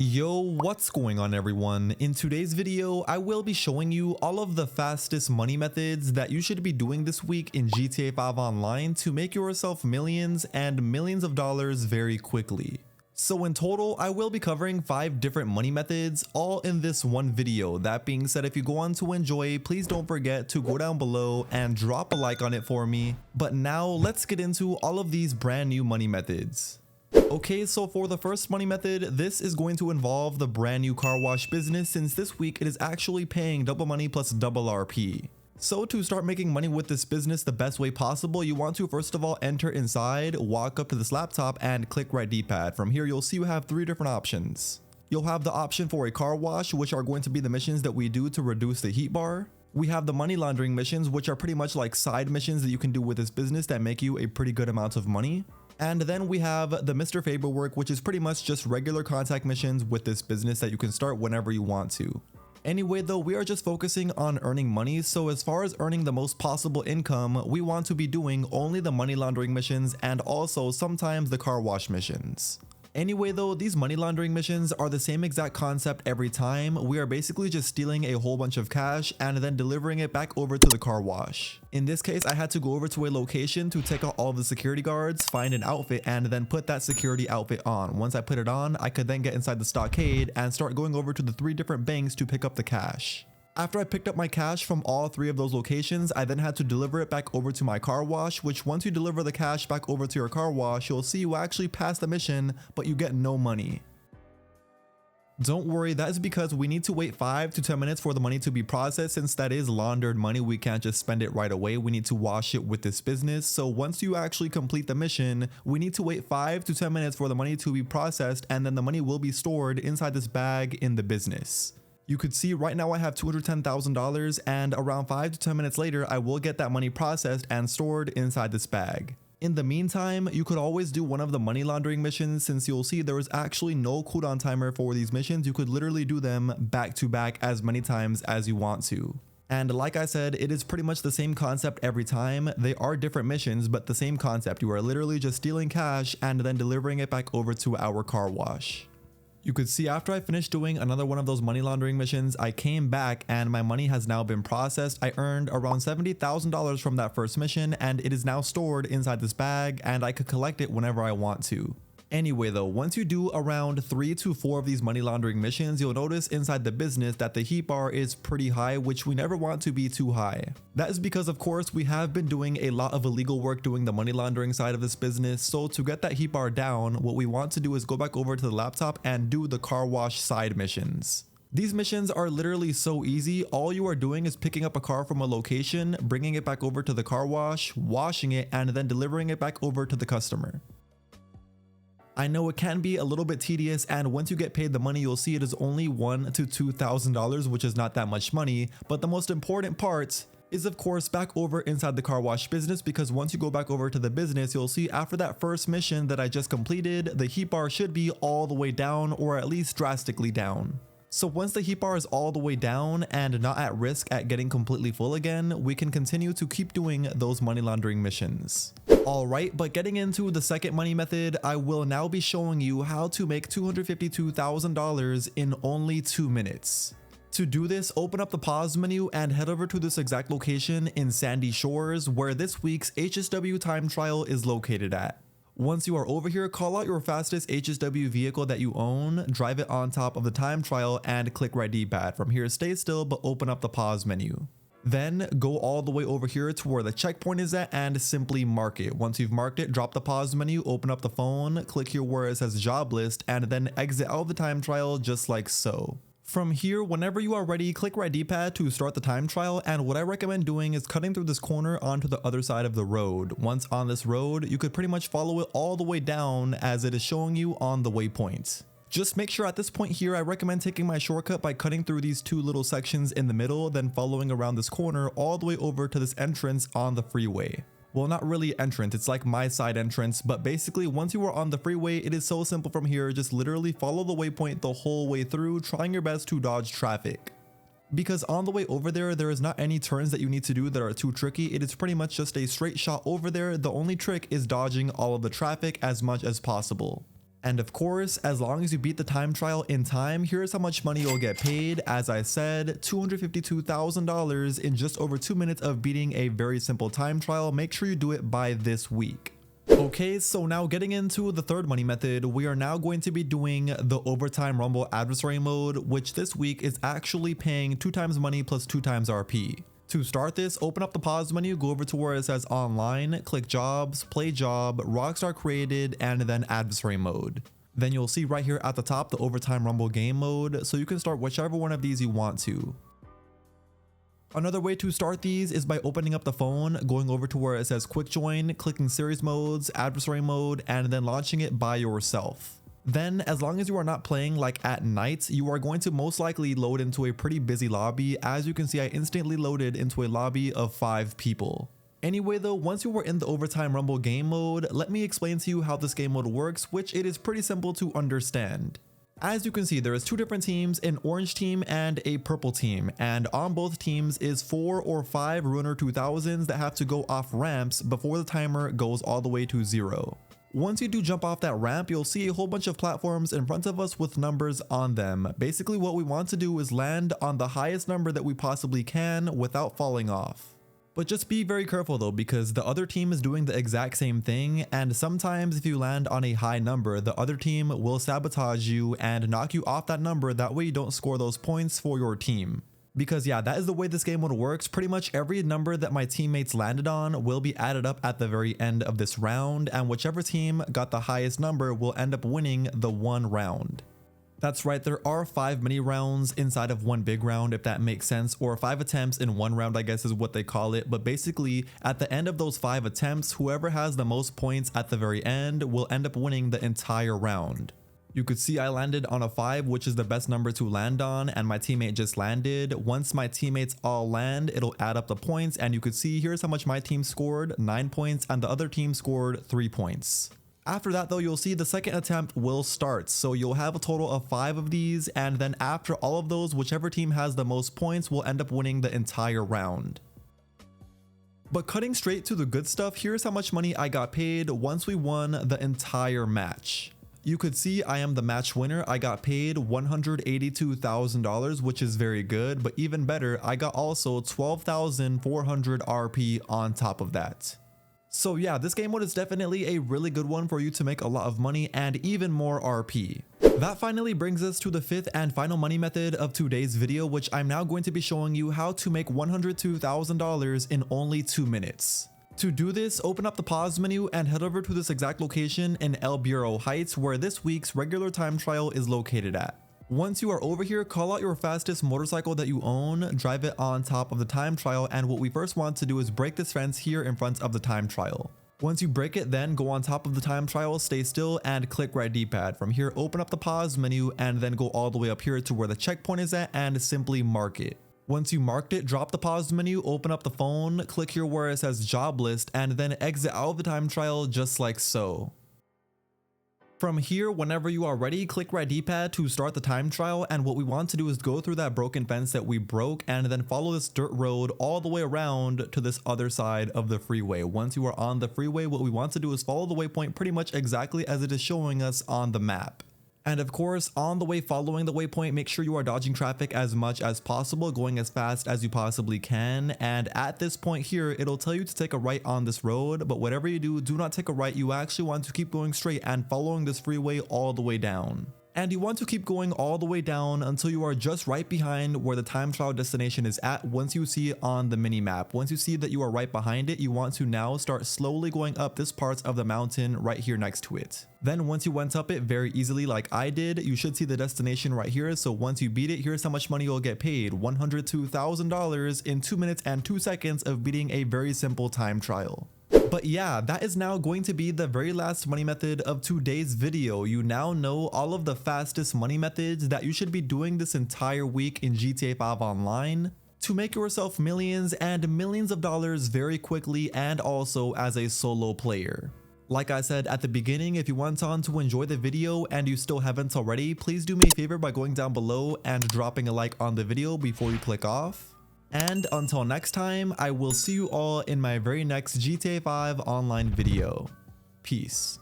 Yo, what's going on everyone? In today's video, I will be showing you all of the fastest money methods that you should be doing this week in GTA 5 Online to make yourself millions and millions of dollars very quickly. So in total, I will be covering 5 different money methods, all in this one video. That being said, if you go on to enjoy, please don't forget to go down below and drop a like on it for me. But now let's get into all of these brand new money methods. Okay, so for the first money method, this is going to involve the brand new car wash business, since this week it is actually paying double money plus double RP. So to start making money with this business the best way possible, you want to first of all enter inside, walk up to this laptop and click right D-pad. From here you'll see you have 3 different options. You'll have the option for a car wash, which are going to be the missions that we do to reduce the heat bar. We have the money laundering missions, which are pretty much like side missions that you can do with this business that make you a pretty good amount of money. And then we have the Mr. Favor work, which is pretty much just regular contact missions with this business that you can start whenever you want to. Anyway though, we are just focusing on earning money, so as far as earning the most possible income, we want to be doing only the money laundering missions and also sometimes the car wash missions. Anyway though, these money laundering missions are the same exact concept every time. We are basically just stealing a whole bunch of cash and then delivering it back over to the car wash. In this case, I had to go over to a location to take out all of the security guards, find an outfit, and then put that security outfit on. Once I put it on, I could then get inside the stockade and start going over to the 3 different banks to pick up the cash. After I picked up my cash from all 3 of those locations, I then had to deliver it back over to my car wash, which once you deliver the cash back over to your car wash, you'll see you actually pass the mission, but you get no money. Don't worry, that is because we need to wait 5 to 10 minutes for the money to be processed. Since that is laundered money, we can't just spend it right away. We need to wash it with this business. So once you actually complete the mission, we need to wait 5 to 10 minutes for the money to be processed, and then the money will be stored inside this bag in the business. You could see right now I have $210,000, and around 5 to 10 minutes later, I will get that money processed and stored inside this bag. In the meantime, you could always do one of the money laundering missions, since you'll see there is actually no cooldown timer for these missions. You could literally do them back to back as many times as you want to. And like I said, it is pretty much the same concept every time. They are different missions, but the same concept. You are literally just stealing cash and then delivering it back over to our car wash. You could see after I finished doing another one of those money laundering missions, I came back and my money has now been processed. I earned around $70,000 from that first mission, and it is now stored inside this bag and I could collect it whenever I want to. Anyway though, once you do around 3 to 4 of these money laundering missions, you'll notice inside the business that the heat bar is pretty high, which we never want to be too high. That is because of course we have been doing a lot of illegal work doing the money laundering side of this business, so to get that heat bar down, what we want to do is go back over to the laptop and do the car wash side missions. These missions are literally so easy. All you are doing is picking up a car from a location, bringing it back over to the car wash, washing it, and then delivering it back over to the customer. I know it can be a little bit tedious, and once you get paid the money, you'll see it is only $1,000 to $2,000, which is not that much money. But the most important part is of course back over inside the car wash business, because once you go back over to the business, you'll see after that first mission that I just completed, the heat bar should be all the way down, or at least drastically down. So once the heat bar is all the way down and not at risk at getting completely full again, we can continue to keep doing those money laundering missions. Alright, but getting into the second money method, I will now be showing you how to make $252,000 in only 2 minutes. To do this, open up the pause menu and head over to this exact location in Sandy Shores, where this week's HSW time trial is located at. Once you are over here, call out your fastest HSW vehicle that you own, drive it on top of the time trial, and click right D-pad. From here, stay still but open up the pause menu. Then go all the way over here to where the checkpoint is at and simply mark it. Once you've marked it, drop the pause menu, open up the phone, click here where it says job list, and then exit out of the time trial just like so. From here, whenever you are ready, click right D-pad to start the time trial, and what I recommend doing is cutting through this corner onto the other side of the road. Once on this road, you could pretty much follow it all the way down as it is showing you on the waypoint. Just make sure at this point here, I recommend taking my shortcut by cutting through these 2 little sections in the middle, then following around this corner all the way over to this entrance on the freeway. Well, not really entrance, it's like my side entrance, but basically once you are on the freeway, it is so simple from here. Just literally follow the waypoint the whole way through, trying your best to dodge traffic. Because on the way over there is not any turns that you need to do that are too tricky. It is pretty much just a straight shot over there. The only trick is dodging all of the traffic as much as possible. And of course, as long as you beat the time trial in time, here's how much money you'll get paid. As I said, $252,000 in just over 2 minutes of beating a very simple time trial. Make sure you do it by this week. Okay, so now getting into the third money method, we are now going to be doing the overtime rumble adversary mode, which this week is actually paying 2 times money plus 2 times RP. To start this, open up the pause menu, go over to where it says online, click jobs, play job, rockstar created, and then adversary mode. Then you'll see right here at the top the overtime rumble game mode, so you can start whichever one of these you want to. Another way to start these is by opening up the phone, going over to where it says quick join, clicking series modes, adversary mode, and then launching it by yourself. Then, as long as you are not playing like at night, you are going to most likely load into a pretty busy lobby. As you can see, I instantly loaded into a lobby of 5 people. Anyway though, once you are in the overtime rumble game mode, let me explain to you how this game mode works, which it is pretty simple to understand. As you can see, there is 2 different teams, an orange team and a purple team, and on both teams is 4 or 5 Ruiner 2000s that have to go off ramps before the timer goes all the way to 0. Once you do jump off that ramp, you'll see a whole bunch of platforms in front of us with numbers on them. Basically, what we want to do is land on the highest number that we possibly can without falling off. But just be very careful though, because the other team is doing the exact same thing, and sometimes if you land on a high number, the other team will sabotage you and knock you off that number. That way you don't score those points for your team. Because yeah, that is the way this game mode works. Pretty much every number that my teammates landed on will be added up at the very end of this round, and whichever team got the highest number will end up winning the one round. That's right, there are 5 mini rounds inside of one big round, if that makes sense, or 5 attempts in one round, I guess is what they call it. But basically, at the end of those 5 attempts, whoever has the most points at the very end will end up winning the entire round. You could see I landed on a 5, which is the best number to land on, and my teammate just landed. Once my teammates all land, it'll add up the points, and you could see here's how much my team scored, 9 points, and the other team scored 3 points. After that though, you'll see the second attempt will start, so you'll have a total of 5 of these, and then after all of those, whichever team has the most points will end up winning the entire round. But cutting straight to the good stuff, here's how much money I got paid once we won the entire match. You could see I am the match winner. I got paid $182,000, which is very good, but even better, I got also 12,400 RP on top of that. So yeah, this game mode is definitely a really good one for you to make a lot of money and even more RP. That finally brings us to the 5th and final money method of today's video, which I'm now going to be showing you how to make $102,000 in only 2 minutes. To do this, open up the pause menu and head over to this exact location in El Bureau Heights, where this week's regular time trial is located at. Once you are over here, call out your fastest motorcycle that you own, drive it on top of the time trial, and what we first want to do is break this fence here in front of the time trial. Once you break it, then go on top of the time trial, stay still, and click right D-pad. From here, open up the pause menu and then go all the way up here to where the checkpoint is at and simply mark it. Once you marked it, drop the pause menu, open up the phone, click here where it says job list, and then exit out of the time trial just like so. From here, whenever you are ready, click right D-pad to start the time trial, and what we want to do is go through that broken fence that we broke and then follow this dirt road all the way around to this other side of the freeway. Once you are on the freeway, what we want to do is follow the waypoint pretty much exactly as it is showing us on the map. And of course, on the way following the waypoint, make sure you are dodging traffic as much as possible, going as fast as you possibly can. And at this point here, it'll tell you to take a right on this road, but whatever you do, do not take a right. You actually want to keep going straight and following this freeway all the way down. And you want to keep going all the way down until you are just right behind where the time trial destination is at. Once you see it on the mini map, once you see that you are right behind it, you want to now start slowly going up this part of the mountain right here next to it. Then once you went up it very easily like I did, you should see the destination right here. So once you beat it, here's how much money you'll get paid: $102,000 in 2 minutes and 2 seconds of beating a very simple time trial. But yeah, that is now going to be the very last money method of today's video. You now know all of the fastest money methods that you should be doing this entire week in GTA 5 Online to make yourself millions and millions of dollars very quickly, and also as a solo player. Like I said at the beginning, if you went on to enjoy the video and you still haven't already, please do me a favor by going down below and dropping a like on the video before you click off. And until next time, I will see you all in my very next GTA 5 online video. Peace.